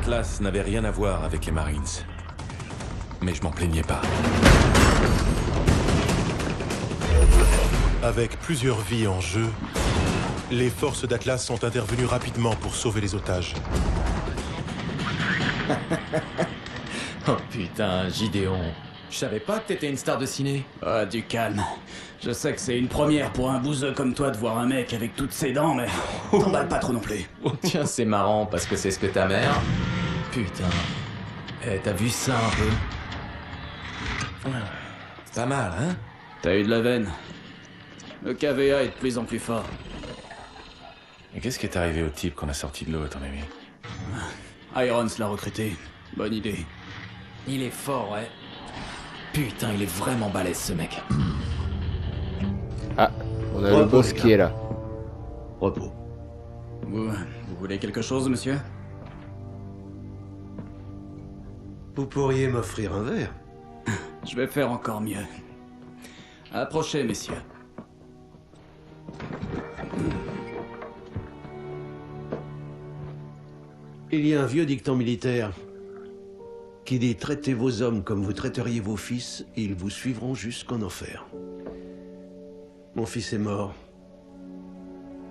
Atlas n'avait rien à voir avec les Marines. Mais je m'en plaignais pas. Avec plusieurs vies en jeu, les forces d'Atlas sont intervenues rapidement pour sauver les otages. Oh putain, Gideon. Je savais pas que t'étais une star de ciné. Ah, du calme. Je sais que c'est une première pour un bouseux comme toi de voir un mec avec toutes ses dents, mais t'emballes pas trop non plus. Oh tiens, c'est marrant parce que c'est ce que ta mère... Putain. Eh, t'as vu ça un peu? C'est pas mal, hein? T'as eu de la veine. Le KVA est de plus en plus fort. Et qu'est-ce qui est arrivé au type qu'on a sorti de l'eau, à ton avis? Irons l'a recruté. Bonne idée. Il est fort, ouais. Putain, il est vraiment balèze, ce mec. Ah, on a le boss qui est là. Repos. Vous voulez quelque chose, monsieur? Vous pourriez m'offrir un verre? Je vais faire encore mieux. Approchez, messieurs. Il y a un vieux dicton militaire qui dit « Traitez vos hommes comme vous traiteriez vos fils, et ils vous suivront jusqu'en enfer. » Mon fils est mort.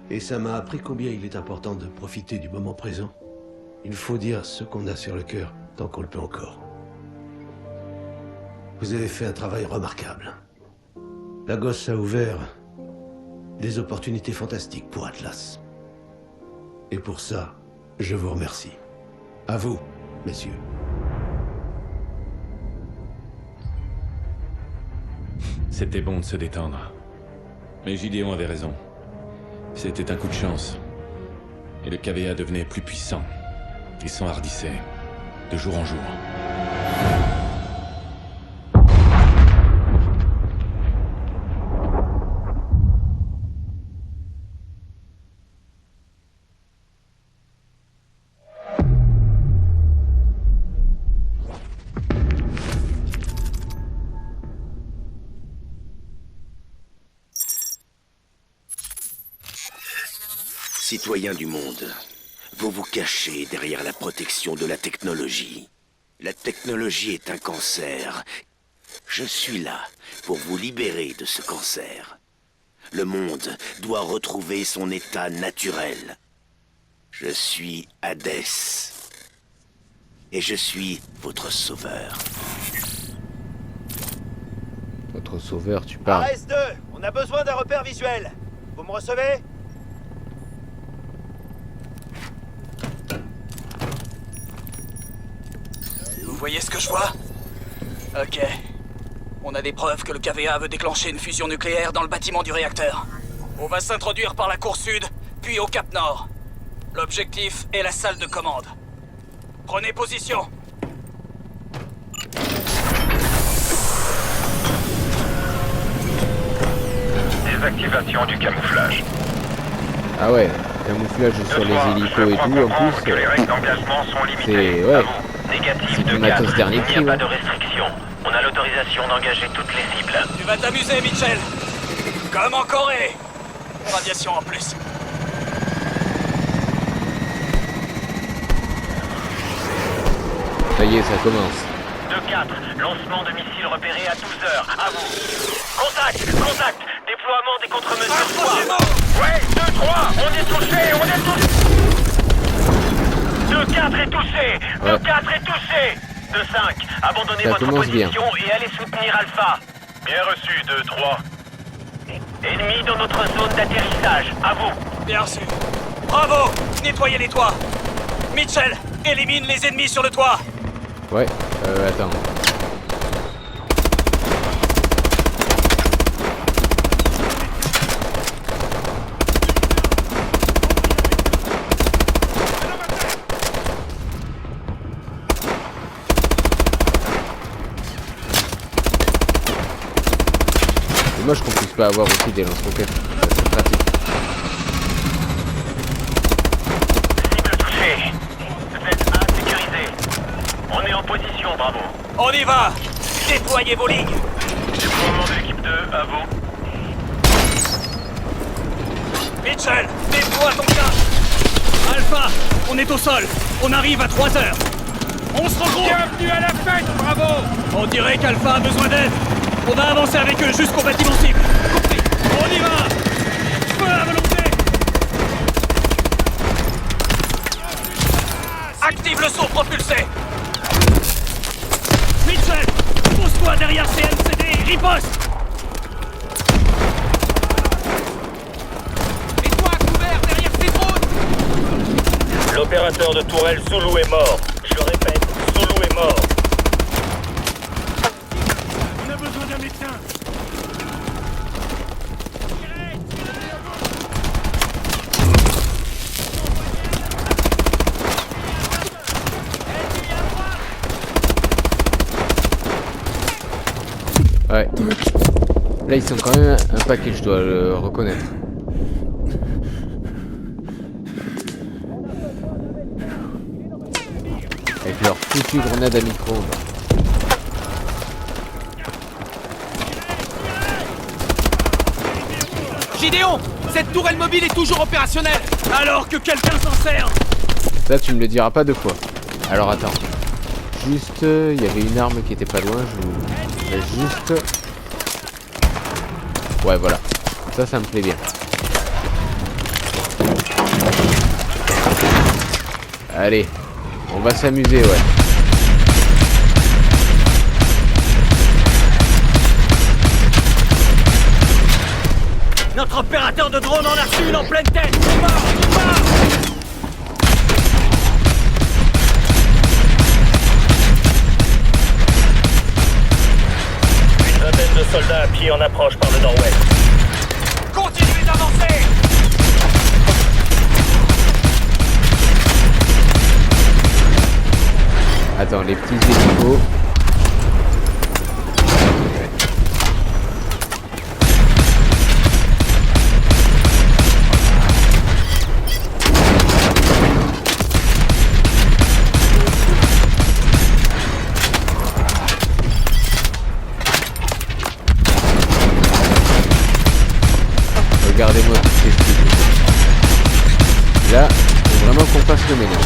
Et ça m'a appris combien il est important de profiter du moment présent. Il faut dire ce qu'on a sur le cœur, tant qu'on le peut encore. Vous avez fait un travail remarquable. La gosse a ouvert des opportunités fantastiques pour Atlas. Et pour ça, je vous remercie. À vous, messieurs. C'était bon de se détendre. Mais Gideon avait raison. C'était un coup de chance. Et le KVA devenait plus puissant. Il s'enhardissait, de jour en jour. Citoyens du monde, vous vous cachez derrière la protection de la technologie. La technologie est un cancer. Je suis là pour vous libérer de ce cancer. Le monde doit retrouver son état naturel. Je suis Hadès. Et je suis votre sauveur. Votre sauveur, tu parles. AS2, on a besoin d'un repère visuel. Vous me recevez? Vous voyez ce que je vois? Ok. On a des preuves que le KVA veut déclencher une fusion nucléaire dans le bâtiment du réacteur. On va s'introduire par la cour sud, puis au Cap Nord. L'objectif est la salle de commande. Prenez position. Désactivation du camouflage. Ah ouais, camouflage sur les hélicos et tout, en que plus. les règles d'engagement sont limitées. C'est... ouais. Négatif C'est de du matos 4. dernier Il cri, n'y a pas ouais. de restriction. On a l'autorisation d'engager toutes les cibles. Tu vas t'amuser, Mitchell. Comme en Corée. Radiation en plus. Ça y est, ça commence. 2-4. Lancement de missiles repérés à 12 heures. À vous. Contact. Déploiement des contre-mesures. Ouais, 2-3. On est touché. 2-4 est touché. 2-4 est touché. 2-5. Abandonnez Ça votre commence bien. position et allez soutenir Alpha. Bien reçu, 2-3. Ennemi dans notre zone d'atterrissage. À vous. Bien reçu. Bravo. Nettoyez les toits. Mitchell, élimine les ennemis sur le toit. Ouais, attends. Dommage qu'on puisse pas avoir aussi des lance-roquettes. Ça serait pratique. Cible touchée. Zone A sécurisée. On est en position, bravo. On y va. Déployez vos lignes. Déploiement de l'équipe 2, à vous. Mitchell, déploie ton casque. Alpha, on est au sol. On arrive à 3 heures. On se regroupe. Bienvenue à la fête, bravo! On dirait qu'Alpha a besoin d'aide. On va avancer avec eux jusqu'au bâtiment cible. Compris. On y va. Feu à volonté. Active le saut propulsé. Mitchell, pousse-toi derrière CMCD et riposte. Mets-toi à couvert derrière ces drones. L'opérateur de tourelle Zulu est mort. Je le répète, Zulu est mort. On a besoin d'un médecin. Ouais. Là, ils sont quand même un paquet, je dois le reconnaître. Avec leur foutue grenade à micro-ondes. Gideon, cette tourelle mobile est toujours opérationnelle. Alors que quelqu'un s'en sert. Ça, tu me le diras pas deux fois. Alors attends. Juste, il y avait une arme qui était pas loin. Je vais juste. Ouais, voilà. Ça me plaît bien. Allez, on va s'amuser, ouais. Notre opérateur de drone en a reçu une en pleine tête. Il part. Une vingtaine de soldats à pied en approche par le nord-ouest. Continuez d'avancer. Attends, les petits hélicos. Regardez-moi toutes ces trucs. Là, faut vraiment qu'on fasse le ménage.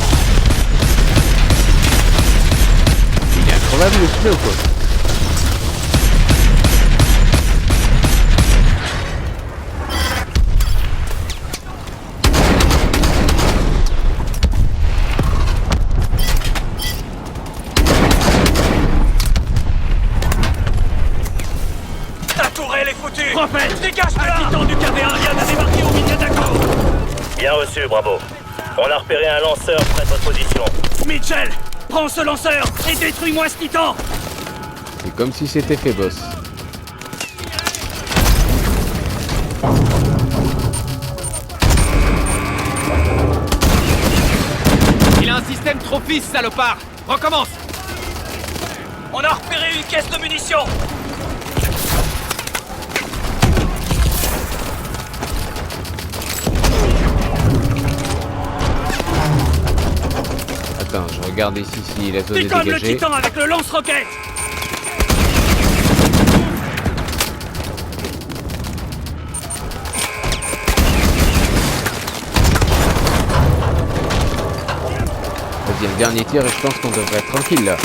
Il est incroyable le pneu, quoi. Ta tourelle est foutue. Prophète, dégage de là. Un titan du KV1 vient de débarquer au milieu d'un camp. Bien reçu, bravo. On a repéré un lanceur près de votre position. Mitchell, prends ce lanceur et détruis-moi ce titan. C'est comme si c'était fait, boss. Il a un système Trophis, salopard. Recommence. On a repéré une caisse de munitions. Attends, je regarde ici si la zone est Décolle le dégagée. titan avec le lance-roquette. Vas-y, un dernier tir et je pense qu'on devrait être tranquille là.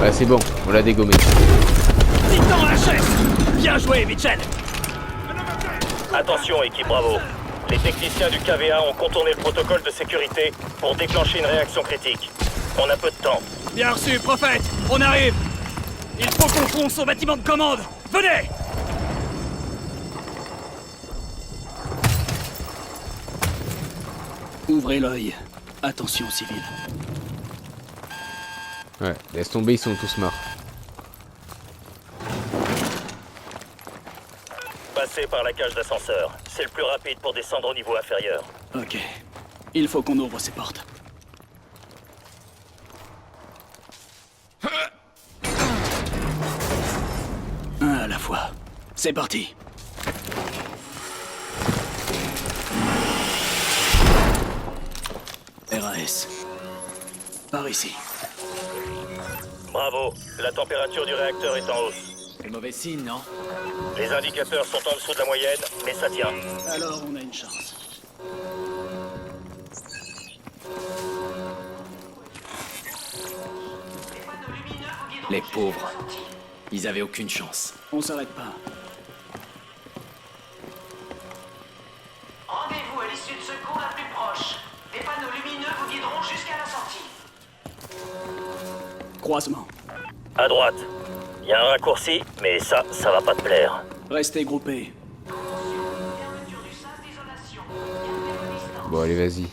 Ouais, c'est bon, on l'a dégommé. Titan HS. Bien joué, Mitchell. Attention, équipe Bravo. Les techniciens du KVA ont contourné le protocole de sécurité pour déclencher une réaction critique. On a peu de temps. Bien reçu, Prophète. On arrive. Il faut qu'on fonce au bâtiment de commande. Venez. Ouvrez l'œil. Attention, civil. Ouais, laisse tomber, ils sont tous morts. Passez par la cage d'ascenseur. C'est le plus rapide pour descendre au niveau inférieur. Ok. Il faut qu'on ouvre ces portes. Un à la fois. C'est parti. RAS. Par ici. Bravo. La température du réacteur est en hausse. C'est mauvais signe, non? Les indicateurs sont en dessous de la moyenne, mais ça tient. Alors on a une chance. Les pauvres. Ils avaient aucune chance. On s'arrête pas. Rendez-vous à l'issue de secours la plus proche. Des panneaux lumineux vous guideront jusqu'à la sortie. Croisement. À droite. Il y a un raccourci, mais ça va pas te plaire. Restez groupés. Fermeture du sas d'isolation. Gardez vos distances. Bon, allez, vas-y.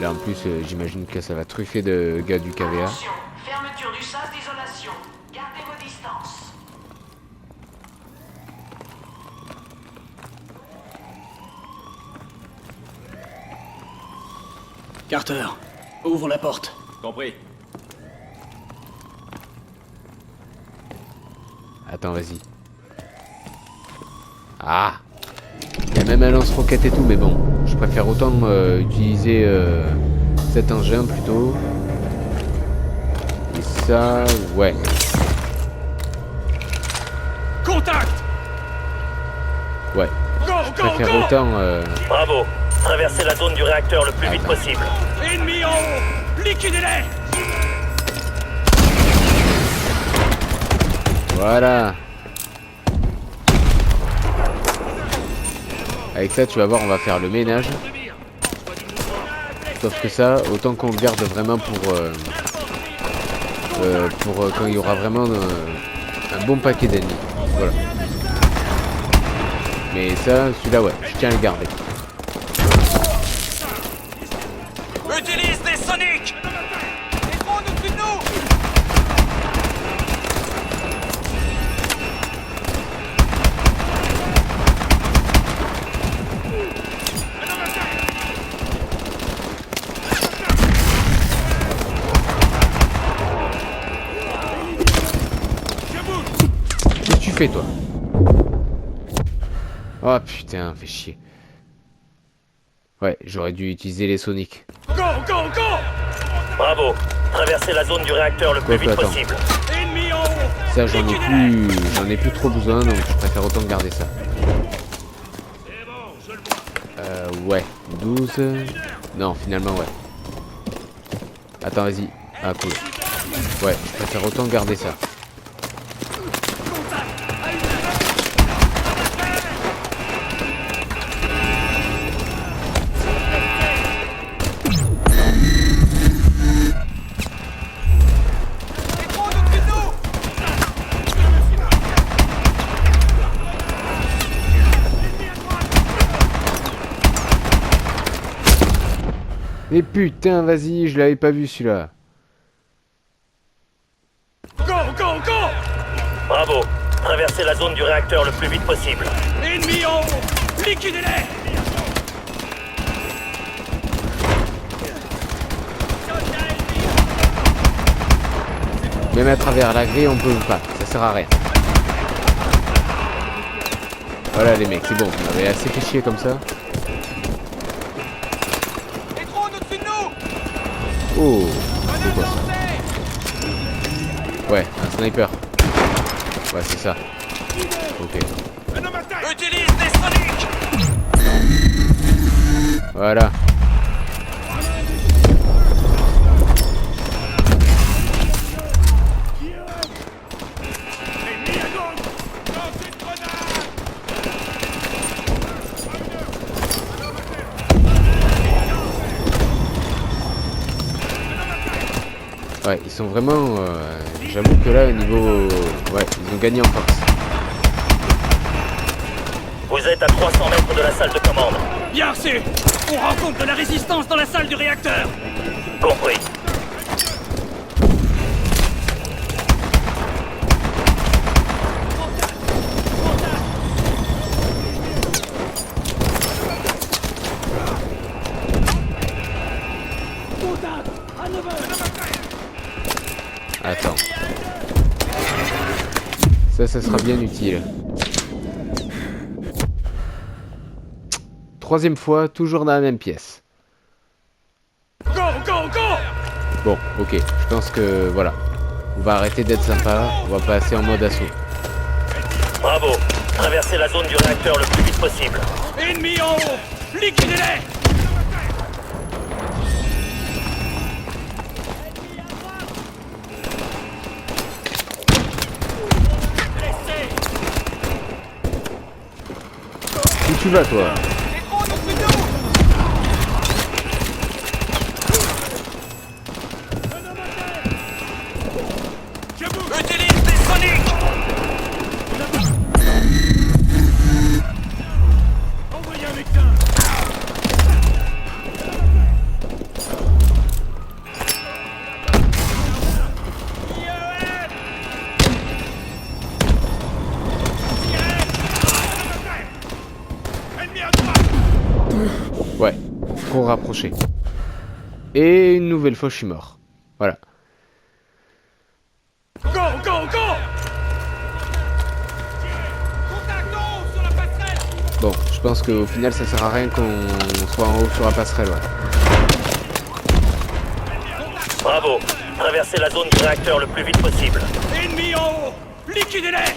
Là, en plus, j'imagine que ça va truffer de gars du KVA. Attention, fermeture du sas d'isolation. Gardez vos distances. Carter, ouvre la porte. Compris. Attends, vas-y. Ah! Il y a même un lance-roquette et tout, mais bon. Je préfère autant utiliser cet engin plutôt. Et ça, ouais. Contact! Ouais. Je préfère autant... Bravo. Traversez la zone du réacteur le plus vite possible. Ennemis en haut! Liquidez-les! Voilà. Avec ça, tu vas voir, on va faire le ménage. Sauf que ça, autant qu'on le garde vraiment pour quand il y aura vraiment un bon paquet d'ennemis. Voilà. Mais ça, celui-là, ouais, je tiens à le garder. Utilise des soniques! Des drones au-dessus de nous! Qu'est-ce que tu fais, toi? Oh putain, fais chier. Ouais, j'aurais dû utiliser les soniques. Go, go, go! Bravo. Traversez la zone du réacteur le plus Quoique, vite attends. possible. Ennemis en haut! Ça, j'en ai plus trop besoin, donc je préfère autant garder ça. Ouais, 12... Non, finalement, ouais. Attends, vas-y. Ah, cool. Ouais, je préfère autant garder ça. Mais putain, vas-y, je l'avais pas vu celui-là. Go, go, go! Bravo. Traversez la zone du réacteur le plus vite possible. Ennemis en haut! Liquidez-les! Même à travers la grille, on peut pas. Ça sert à rien. Voilà les mecs, c'est bon. On avait assez fait chier comme ça. Des drones au-dessus de nous! Oh, c'est quoi ça? Ouais, un sniper. Ouais, c'est ça. Ok. Utilise des soniques! Voilà. Ouais, ils sont vraiment... J'avoue que là, au niveau... Ouais, ils ont gagné en force. Vous êtes à 300 mètres de la salle de commande. Bien reçu! On rencontre de la résistance dans la salle du réacteur! Compris. Attends. Ça sera bien utile. Troisième fois, toujours dans la même pièce. Go, go, go! Bon, ok. Je pense que, voilà. On va arrêter d'être sympa. On va passer en mode assaut. Bravo. Traversez la zone du réacteur le plus vite possible. Ennemis en haut! Liquidez-les! tu vas, toi? Utilise des soniques! Ouais, trop rapproché. Et une nouvelle fois, je suis mort. Voilà. Go, go, go! Bon, je pense qu'au final, ça sert à rien qu'on soit en haut sur la passerelle, ouais. Bravo. Traversez la zone du réacteur le plus vite possible. Ennemis en haut! Liquidez-les!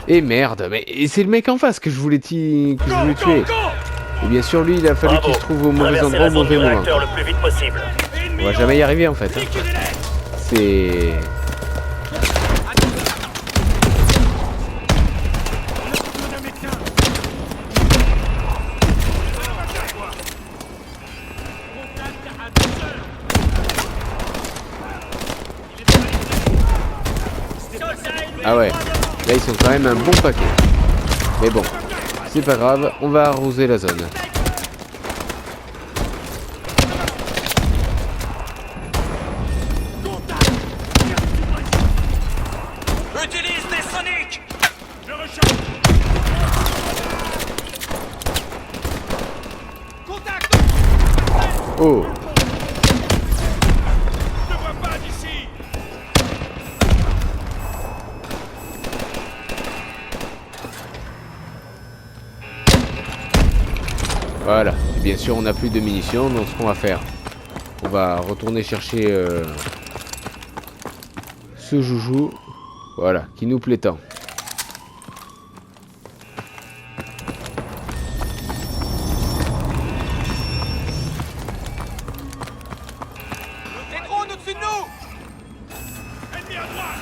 Et merde, mais c'est le mec en face que je voulais, tuer. Et bien sûr, lui, il a fallu qu'il se trouve au mauvais Traversez endroit la au zone mauvais du moment. réacteur le plus vite possible. On va jamais y arriver en fait. Hein. C'est... Ah ouais, là ils sont quand même un bon paquet. Mais bon, c'est pas grave, on va arroser la zone. Utilise des soniques! Oh! Voilà, et bien sûr on n'a plus de munitions, donc ce qu'on va faire, on va retourner chercher ce joujou, voilà, qui nous plaît tant. Des drones au-dessus de nous! Ennemi à droite!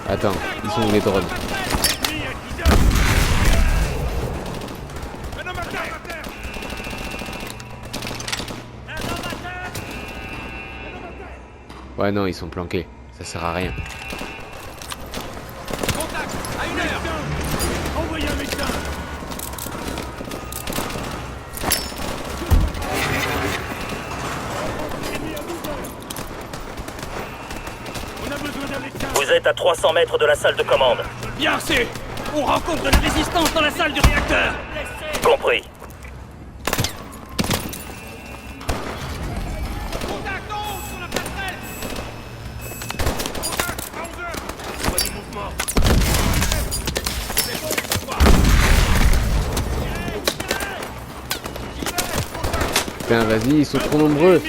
Attends, ils sont où les drones? Ouais non, ils sont planqués, ça sert à rien. Contact! À 1 heure! Envoyez un médecin! Vous êtes à 300 mètres de la salle de commande. Bien reçu! On rencontre de la résistance dans la salle du réacteur! Compris. Contact en haut sur la passerelle! Contact à 11 heures! Je vois du mouvement. Putain, vas-y, ils sont trop nombreux.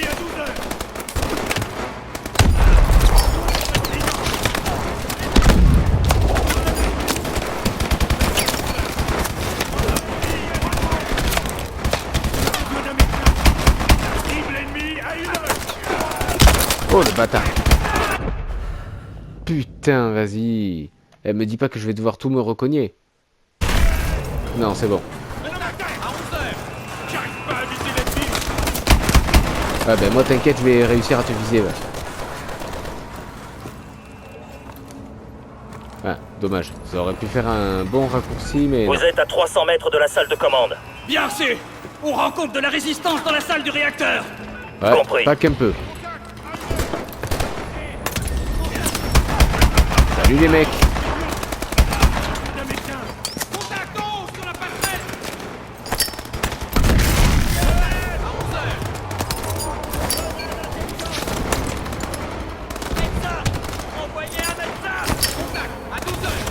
Oh le bâtard. Putain, vas-y. Elle me dit pas que je vais devoir tout me recogner. Non, c'est bon. Ah ben moi t'inquiète, je vais réussir à te viser. Ouais. Ah, dommage. Ça aurait pu faire un bon raccourci, mais... Vous êtes à 300 mètres de la salle de commande. Bien reçu! On rencontre de la résistance dans la salle du réacteur! Ouais, Compris. pas qu'un peu. Salut les mecs. Contact en haut sur la passerelle! Médecin! Envoyez un médecin! Contact à 12 heures!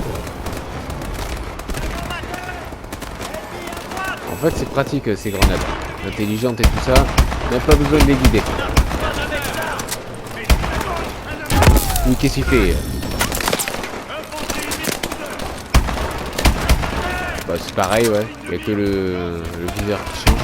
En fait c'est pratique ces grenades. Intelligentes et tout ça. On n'a pas besoin de les guider. Oui, qu'est-ce qu'il fait? Bah, c'est pareil, ouais. Il n'y a que le viseur qui change.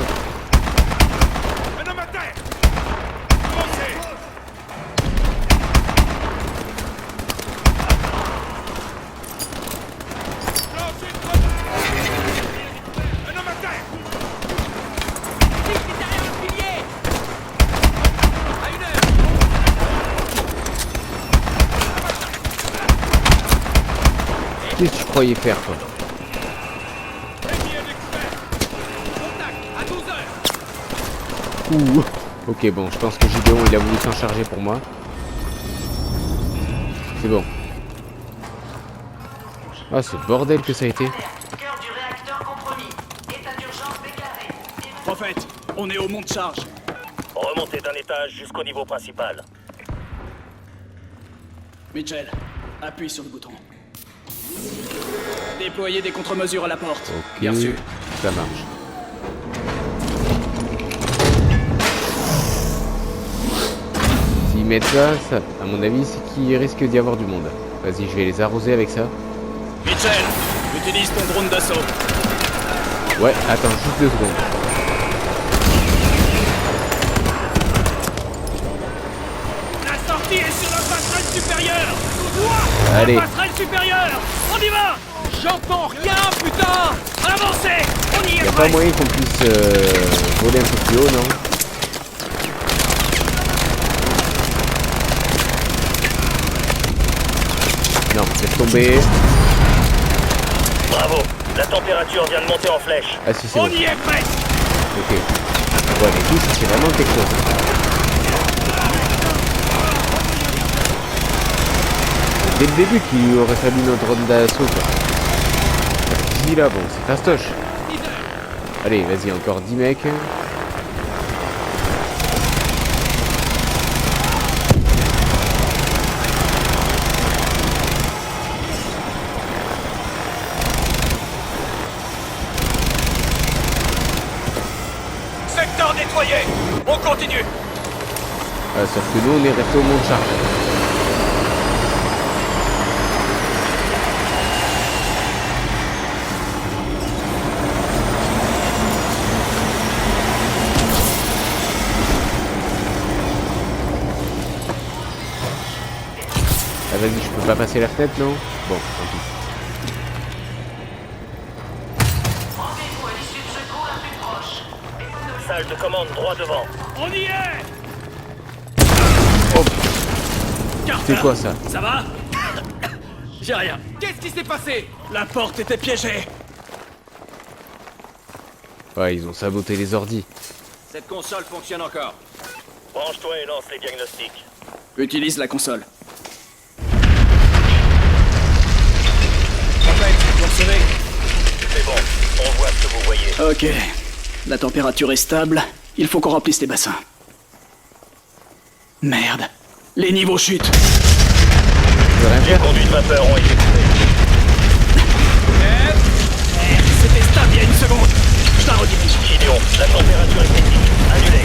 Qu'est-ce que tu croyais faire, toi? Ouh. Ok, bon, je pense que Gideon, il a voulu s'en charger pour moi. C'est bon. Ah, c'est bordel que ça a été. Cœur du réacteur compromis. État d'urgence déclaré. Prophète, on est au mont de charge. Remontez d'un étage jusqu'au niveau principal. Mitchell, appuie sur le bouton. Déployez des contre-mesures à la porte. Ok, Bien sûr. ça marche. S'ils mettent ça, à mon avis, c'est qu'il risque d'y avoir du monde. Vas-y, je vais les arroser avec ça. Mitchell, utilise ton drone d'assaut. Ouais, attends juste 2 secondes. La sortie est sur la passerelle supérieure. Allez. La passerelle supérieure. On y va. J'entends rien, putain. Avancez. On y est Y'a pas presque. moyen qu'on puisse voler un peu plus haut, non? Non, laisse tomber. Bravo, la température vient de monter en flèche. Ah si, c'est On bon. y est presque. Ok. Ouais, les touches, c'est vraiment quelque chose. Dès le début qu'il aurait fallu notre drone d'assaut, quoi. Parce là, bon, c'est fastoche. Allez, vas-y, encore 10 mecs. Secteur nettoyé. On continue. Ah, sauf que nous, on est resté au mont de charge. Ah, vas-y, je peux pas passer la fenêtre, non? Bon, tant pis. Rendez-vous à l'issue de secours la plus proche. Salle de commande droit devant. On y est. Oh, Carter, c'est quoi ça? Ça va? J'ai rien. Qu'est-ce qui s'est passé? La porte était piégée. Ouais, ils ont saboté les ordis. Cette console fonctionne encore. Branche-toi et lance les diagnostics. Utilise la console. Vous recevez? C'est bon, on voit ce que vous voyez. Ok. La température est stable. Il faut qu'on remplisse les bassins. Merde. Les niveaux chutent. Je peux rien Les faire? conduits de vapeur ont été coupés. Merde, c'était stable il y a une seconde. Je la redirige. Gideon, la température est critique. Annulé.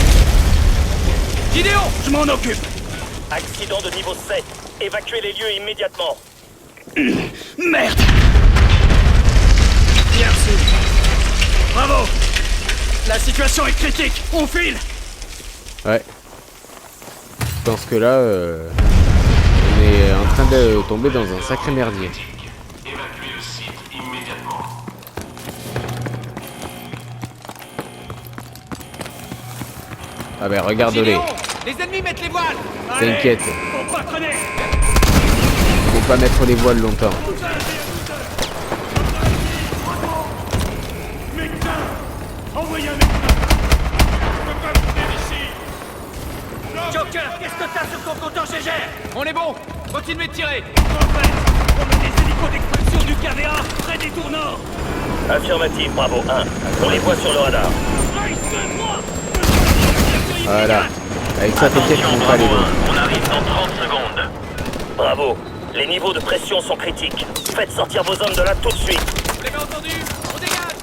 Gideon, je m'en occupe. Accident de niveau 7. Évacuez les lieux immédiatement. Merde. Bien reçu. Bravo. La situation est critique. On file. Ouais. Je pense que là, on est en train de tomber dans un sacré merdier. Évacuez le site immédiatement. Ah ben, regarde-les. Les ennemis mettent les voiles. T'inquiète. Faut pas traîner. Faut pas mettre les voiles longtemps. Médecin. Envoyez un médecin. Je peux pas venir ici. Joker, qu'est-ce que t'as sur ton compteur GG? On est bon. Continuez de tirer. En fait, on a des hélicos d'extraction du KVA près des tournants. Affirmatif, bravo 1. On les voit sur le radar. Voilà. Avec ça, t'inquiète, ils vont pas les voir. On arrive dans 30 secondes. Bravo. Les niveaux de pression sont critiques. Faites sortir vos hommes de là tout de suite. Vous l'avez entendu? On dégage.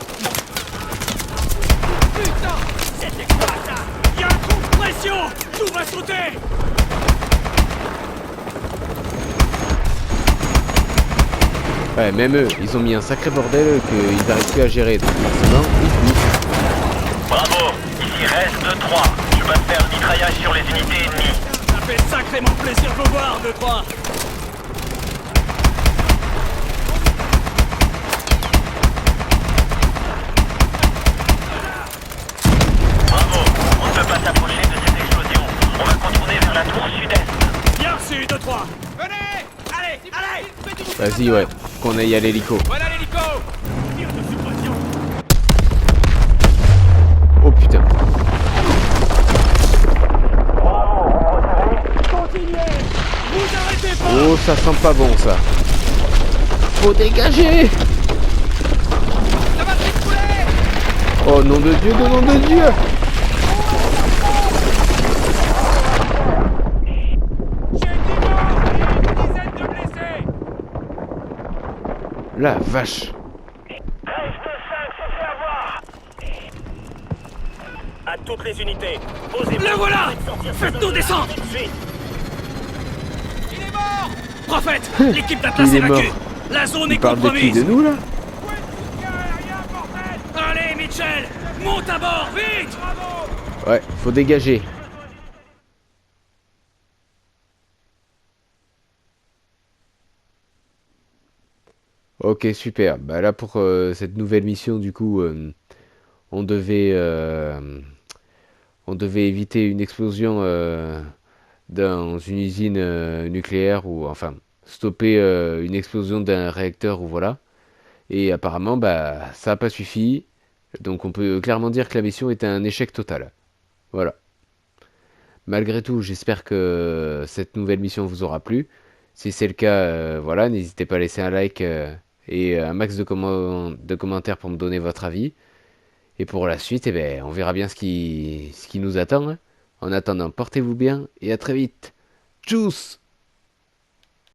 Putain, c'était quoi ça? Y'a un coup de pression. Tout va sauter. Ouais, même eux, ils ont mis un sacré bordel qu'ils n'arrivent plus à gérer. Donc forcément, ils poussent. Bravo, ici reste 2-3. Je vais faire le mitraillage sur les unités ennemies. Ça fait sacrément plaisir de vous voir, 2-3. Bravo, on ne peut pas s'approcher de cette explosion. On va contourner vers la tour sud-est. Bien reçu, 2-3. Venez. Allez. Vas-y, ouais, qu'on aille à l'hélico. Voilà l'hélico. Tir de suppression. Oh putain. Vous arrêtez pas. Oh, ça sent pas bon, ça. Faut dégager. Ça va s'écrouler. Oh, nom de Dieu, nom de Dieu. J'ai 10 morts et une dizaine de blessés. La vache. À toutes les unités, posez-vous. Le voilà. Faites-nous descendre. Tout de suite. Il est mort. Prophète, l'équipe d'Atlas Il est mort. évacue. La zone Il est parle de qui? compromise. De nous, là? Allez, Mitchell, monte à bord, vite. Ouais, faut dégager. Ok, super. Bah là, pour cette nouvelle mission, du coup, on devait éviter une explosion dans une usine nucléaire ou enfin stopper une explosion d'un réacteur ou voilà. Et apparemment, bah ça n'a pas suffi. Donc on peut clairement dire que la mission était un échec total. Voilà. Malgré tout, j'espère que cette nouvelle mission vous aura plu. Si c'est le cas, voilà, n'hésitez pas à laisser un like et un max de commentaires pour me donner votre avis. Et pour la suite, eh ben, on verra bien ce qui nous attend. Hein. En attendant, portez-vous bien et à très vite. Tchuss!